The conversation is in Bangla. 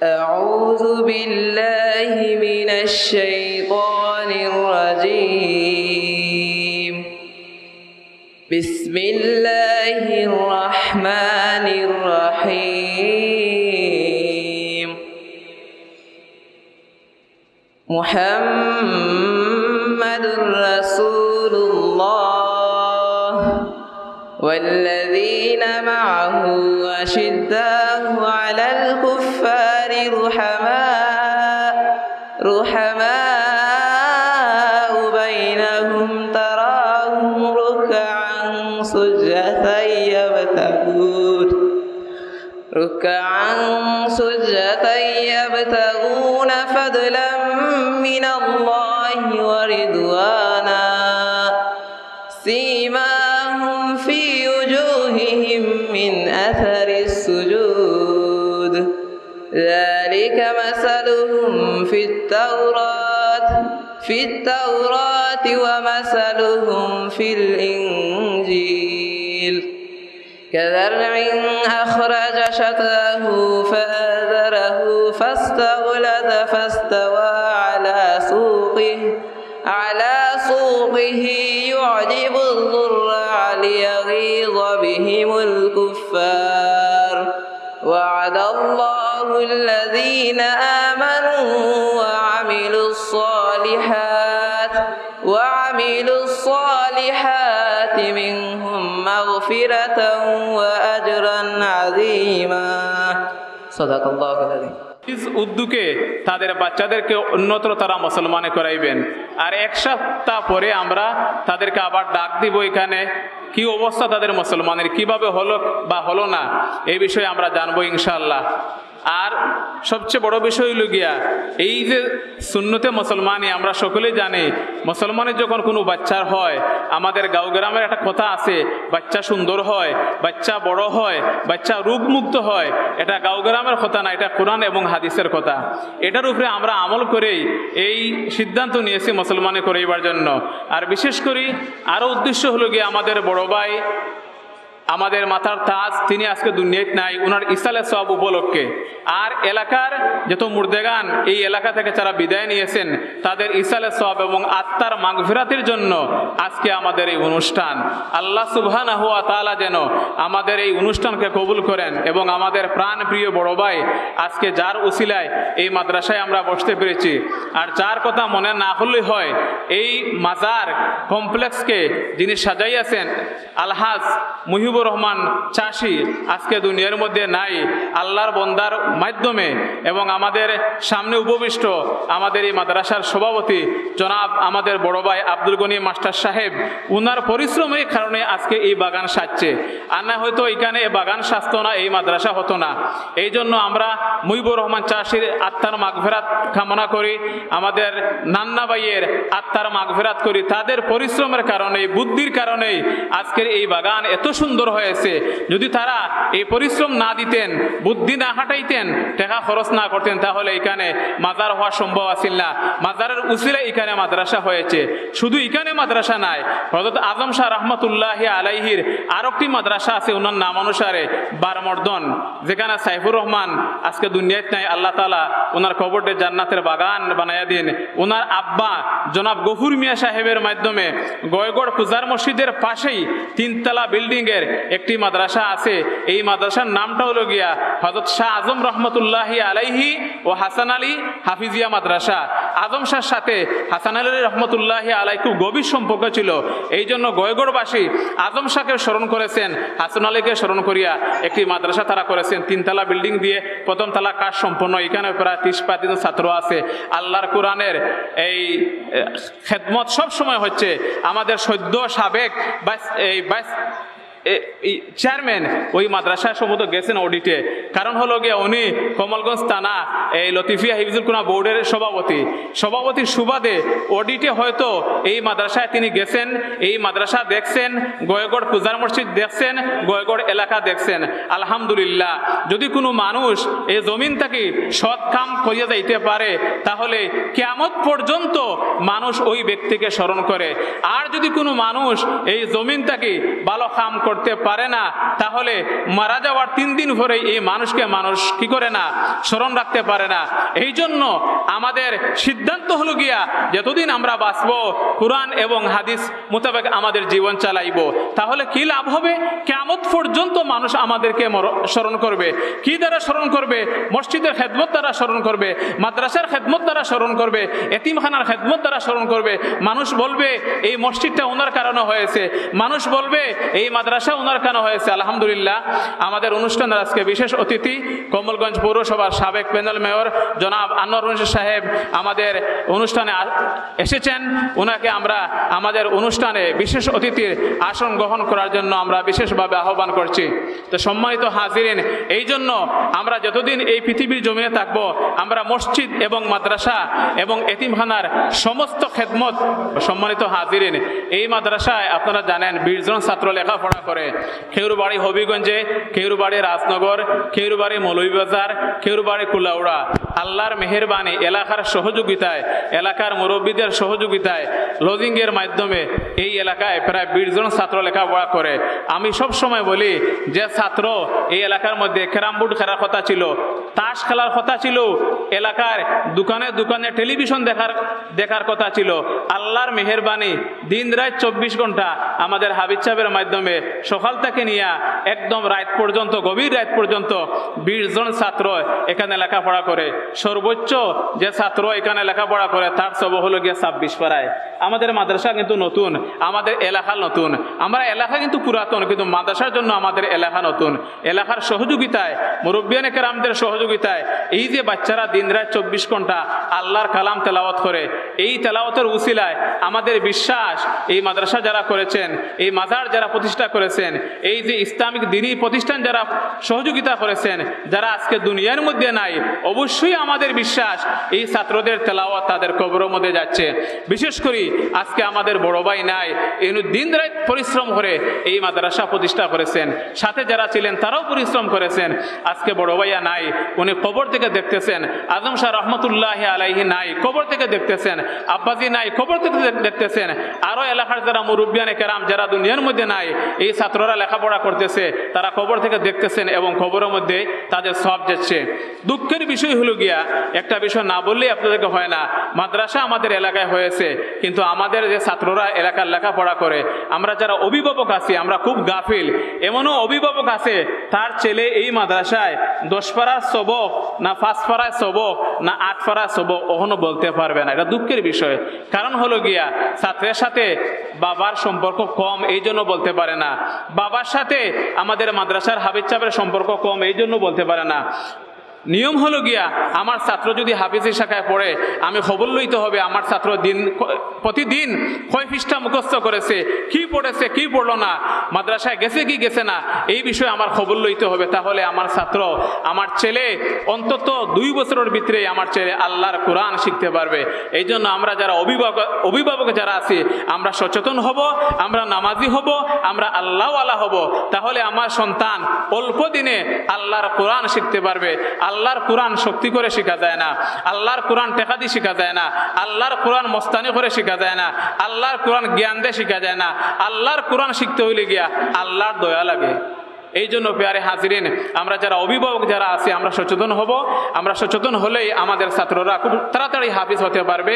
أعوذ بالله من الشيطان الرجيم. بسم الله الرحمن الرحيم. محمد رسول الله والذين معه أشداء على الكفار رحماء بينهم تراهم ركعا سجدا يبتغون فضلا من الله ورضوانا سيماهم في وجوههم من أثر السجود ذلك مثلهم في التوراة ومثلهم في الإنجيل كزرع أخرج شطأه فآزره فاستغلظ فاستوى على سوقه يعجب الضراع ليغيظ بهم الكفار وعد الله الذين آمنوا وعملوا الصالحات منهم مغفرة وأجرا عظيما صدق الله العظيم। উদ্যোগে তাদের বাচ্চাদেরকে উন্নতর তারা মুসলমান করাইবেন, আর এক সপ্তাহ পরে আমরা তাদেরকে আবার ডাক দিব এখানে কি অবস্থা তাদের মুসলমানের, কিভাবে হলো বা হলো না এই বিষয়ে আমরা জানবো ইনশাআল্লাহ। আর সবচেয়ে বড় বিষয় হইল গিয়া এই যে সুন্নতে মুসলমানই আমরা সকলেই জানি, মুসলমানের যখন কোনো বাচ্চার হয়, আমাদের গাঁও গ্রামের একটা কথা আছে, বাচ্চা সুন্দর হয়, বাচ্চা বড় হয়, বাচ্চা রোগমুক্ত হয়। এটা গাঁও গ্রামের কথা না, এটা কোরআন এবং হাদিসের কথা। এটার উপরে আমরা আমল করেই এই সিদ্ধান্ত নিয়েছি মুসলমানে করাইবার জন্য। আর বিশেষ করে আরও উদ্দেশ্য হলো গিয়ে আমাদের বড় ভাই, আমাদের মাথার তাজ, তিনি আজকে দুনিয়াতে নাই, ওনার ইসালে সওয়াব উপলক্ষে। আর এলাকার যত মুর্দেগান এই এলাকা থেকে যারা বিদায় নিয়েছেন তাদের ইসালে সওয়াব এবং আত্মার মাগফিরাতের জন্য আজকে আমাদের এই অনুষ্ঠান। আল্লাহ সুবহানাহু ওয়া তাআলা যেন আমাদের এই অনুষ্ঠানকে কবুল করেন এবং আমাদের প্রাণ প্রিয় বড় ভাই আজকে যার উসিলায় এই মাদ্রাসায় আমরা বসতে পেরেছি, আর যার কথা মনে না হলেই হয়, এই মাজার কমপ্লেক্সকে যিনি সাজাইয়াছেন আলহাজ মুহিবুর রহমান চাষি আজকে দুনিয়ার মধ্যে নাই। আল্লাহর বন্দার মাধ্যমে এবং আমাদের সামনে উপবিষ্ট আমাদের এই মাদ্রাসার সভাপতি জনাব আমাদের বড় ভাই আব্দুল গনি মাস্টার সাহেব, উনার পরিশ্রমের কারণে আজকে এই বাগান সাজছে। আর না হয়তো এখানে এই বাগান সাজতো না, এই মাদ্রাসা হতো না। এই জন্য আমরা মুহিবুর রহমান চাষির আত্মার মাগফিরাত কামনা করি, আমাদের নান্না ভাইয়ের আত্মার মাগফিরাত করি। তাদের পরিশ্রমের কারণে, বুদ্ধির কারণে আজকের এই বাগান এত সুন্দর হয়েছে। যদি তারা এই পরিশ্রম না দিতেন, বুদ্ধি না হাঁটাইতেন, টাকা খরচ না করতেন, তাহলে এখানে মাজার হওয়া সম্ভব আছিল না। মাজারের উসিলে এখানে মাদ্রাসা হয়েছে। শুধু এখানে মাদ্রাসা নাই, হযরত আজম শাহ রহমতুল্লাহি আলাইহির আরেকটি মাদ্রাসা আছে ওনার নাম অনুসারে, বারমর্দন, যেখানে সাইফুর রহমান আজকে দুনিয়াতে নাই। আল্লাহ তাআলা ওনার কবরে জান্নাতের বাগান বানায়া দিন। ওনার আব্বা জনাব গফুর মিয়া সাহেবের মাধ্যমে গয়গড় পূজার মসজিদের পাশেই 3তলা বিল্ডিং এর একটি মাদ্রাসা আছে। এই মাদ্রাসার নামটা হলো গিয়া হযরত শাহ আজম রহমতুল্লাহি আলাইহি ও হাসান আলী হাফিজিয়া মাদ্রাসা। আজম শাহর সাথে হাসান আলী রহমতুল্লাহি আলাইহি খুব গভীর সম্পর্ক ছিল। এই জন্য গয়গড়বাসী আজম শাহকে স্মরণ করেছেন, হাসান আলীকে স্মরণ করিয়া একটি মাদ্রাসা তারা করেছেন। 3তলা বিল্ডিং দিয়ে, প্রথম তলা কাজ সম্পন্ন। এখানে প্রায় 30-35 ছাত্র আছে। আল্লাহর কোরআনের এই খেদমত সব সময় হচ্ছে। আমাদের সদ্য সাবেক চেয়ারম্যান ওই মাদ্রাসায় সম্ভবত গেছেন অডিটে, কারণ হলো গিয়ে উনি কমলগঞ্জ থানা এই লতিফিয়া হিফজুল কুরআন বোর্ডের সভাপতির সুবাদে অডিটে হয়তো এই মাদ্রাসায় তিনি গেছেন, এই মাদ্রাসা দেখছেন, গয়গড় পূজার মসজিদ দেখছেন, গয়গড় এলাকা দেখছেন। আলহামদুলিল্লাহ, যদি কোনো মানুষ এই জমিন থেকে সৎ কাম করিয়া যাইতে পারে তাহলে কিয়ামত পর্যন্ত মানুষ ওই ব্যক্তিকে স্মরণ করে। আর যদি কোনো মানুষ এই জমিন থেকে ভালো কাম করতে পারে না, তাহলে মারা যাওয়ার 3 দিন পরে এই মানুষকে মানুষ কি করে না, স্মরণ রাখতে পারে না। এই জন্য আমাদের সিদ্ধান্ত হলো গিয়া যতদিন আমরা বাঁচব কুরআন এবং হাদিস মোতাবেক আমাদের জীবন চালাইব। তাহলে কি লাভ হবে? কিয়ামত পর্যন্ত মানুষ আমাদেরকে স্মরণ করবে। কি দ্বারা স্মরণ করবে? মসজিদের খেদমত দ্বারা স্মরণ করবে, মাদ্রাসার খেদমত দ্বারা স্মরণ করবে, এতিমখানার খেদমত দ্বারা স্মরণ করবে। মানুষ বলবে এই মসজিদটা ওনার কারণে হয়েছে, মানুষ বলবে এই মাদ্রাসা ওনার কারণে হয়েছে। আলহামদুলিল্লাহ, আমাদের অনুষ্ঠানের আজকে বিশেষ অতিথি কমলগঞ্জ পৌরসভার সাবেক প্যানেল মেয়র জনাব আনোয়ার হোসেন সাহেব আমাদের অনুষ্ঠানে এসেছেন। ওনাকে আমরা আমাদের অনুষ্ঠানে বিশেষ অতিথির আসন গ্রহণ করার জন্য আমরা বিশেষভাবে আহ্বান করছি। তো সম্মানিত হাজিরিন, এই জন্য আমরা যতদিন এই পৃথিবীর জমিনে থাকবো আমরা মসজিদ এবং মাদ্রাসা এবং এতিমখানার সমস্ত খেদমত, সম্মানিত হাজিরিন, এই মাদ্রাসায় আপনারা জানেন 20 জন ছাত্র লেখাপড়া করে। কেউর বাড়ি হবিগঞ্জে, কেউর বাড়ি রাজনগর, কেউর বাড়ি মৌলভীবাজার, কেউর বাড়ি কুলাউড়া। আল্লাহর মেহেরবানি, এলাকার সহযোগিতায়, এলাকার মুরব্বীদের সহযোগিতায়, লজিংয়ের মাধ্যমে এই এলাকায় প্রায় 20 জন ছাত্র লেখাপড়া করে। আমি সব সময় বলি যে ছাত্র এই এলাকার মধ্যে ক্যারাম বোর্ড খেলার কথা ছিল, তাস খেলার কথা ছিল, এলাকার দোকানে দোকানে টেলিভিশন দেখার কথা ছিল। আল্লাহর মেহেরবানি দিন রাত 24 ঘন্টা আমাদের হাবিব সাহেবের মাধ্যমে সকাল থেকে নিয়ে একদম রাত পর্যন্ত, গভীর রাত পর্যন্ত 20 জন ছাত্র এখানে লেখাপড়া করে। সর্বোচ্চ যে ছাত্র এখানে লেখাপড়া করে তার সব হলো গিয়ে 26 পাড়ায়। আমাদের মাদ্রাসা কিন্তু নতুন, আমাদের এলাকা নতুন, আমরা এলাকা কিন্তু পুরাতন, কিন্তু মাদ্রাসার জন্য আমাদের এলাকা নতুন। এলাকার সহযোগিতায়, মুরব্বিয়ানে কেরামদের সহযোগিতায় এই যে বাচ্চারা দিন রাত 24 ঘন্টা আল্লাহর কালাম তেলাওয়াত করে, এই তেলাওয়াতের উসিলায় আমাদের বিশ্বাস এই মাদ্রাসা যারা করেছেন, এই মাজার যারা প্রতিষ্ঠা করেছেন, এই যে ইসলামিক দ্বীনী প্রতিষ্ঠান যারা সহযোগিতা করেছেন, যারা আজকে দুনিয়ার মধ্যে নাই, অবশ্যই আমাদের বিশ্বাস এই ছাত্রদের তেলাওয়াত তাদের কবরের মধ্যে যাচ্ছে। বিশেষ করে আজকে আমাদের বড় ভাই নাই, এনু দিন রাত পরিশ্রম করে এই মাদ্রাসা প্রতিষ্ঠা করেছেন, সাথে যারা ছিলেন তারাও পরিশ্রম করেছেন। আজকে বড় ভাইয়া নাই, উনি কবর থেকে দেখতেছেন। আজম শাহ রহমতুল্লাহ আলাইহি নাই, কবর থেকে দেখতেছেন। আব্বাজি নাই, কবর থেকে দেখতেছেন। আরো এলাকার যারা মুরব্বিয়ানে কেরাম যারা দুনিয়ার মধ্যে নাই, এই ছাত্ররা লেখাপড়া করতেছে, তারা কবর থেকে দেখতেছেন এবং কবরের মধ্যে তাদের সব যাচ্ছে। দুঃখের বিষয় হলো গিয়া, একটা বিষয় না বললেই আপনাদেরকে হয় না, মাদ্রাসা আমাদের এলাকায় হয়েছে, কিন্তু আমাদের যে ছাত্ররা এলাকার লেখাপড়া করে, আমরা যারা অভিভাবক আছি আমরা খুব গাফিল। এমনও অভিভাবক আছে তার ছেলে এই মাদ্রাসায় 10 পারার সবক না 5 পারার সবক না 8 পারার সবক কখনো বলতে পারবে না। এটা দুঃখের বিষয়। কারণ হলো গিয়া ছাত্রের সাথে বাবার সম্পর্ক কম, এই জন্য বলতে পারে না। বাবার সাথে আমাদের মাদ্রাসার হাফিজ সাহেবের সম্পর্ক কম, এই জন্য বলতে পারে না। নিয়ম হলো গিয়া আমার ছাত্র যদি হাফিজি শাখায় পড়ে, আমি খবর লইতে হবে আমার ছাত্র প্রতিদিন কয় পৃষ্ঠা মুখস্থ করেছে, কি পড়েছে কি পড়লো না, মাদ্রাসায় গেছে কি গেছে না, এই বিষয়ে আমার খবর লইতে হবে। তাহলে আমার ছাত্র, আমার ছেলে অন্তত 2 বছরের ভিতরে আমার ছেলে আল্লাহর কোরআন শিখতে পারবে। এই জন্য আমরা যারা অভিভাবক যারা আছি আমরা সচেতন হব, আমরা নামাজি হব, আমরা আল্লাহওয়ালা হব। তাহলে আমার সন্তান অল্প দিনে আল্লাহর কোরআন শিখতে পারবে। আল্লাহর কোরআন শক্তি করে শেখা যায় না, আল্লাহর কোরআন টেকা দিয়ে শেখা যায় না, আল্লাহর কোরআন মস্তানি করে শেখা যায় না, আল্লাহর কোরআন জ্ঞান দিয়ে শেখা যায় না। আল্লাহর কোরআন শিখতে হইলে গিয়া আল্লাহর দয়া লাগে। এই জন্য প্যারে হাজিরিন, আমরা যারা অভিভাবক যারা আছি আমরা সচেতন হব। আমরা সচেতন হলেই আমাদের ছাত্ররা খুব তাড়াতাড়ি হাফিজ হতে পারবে।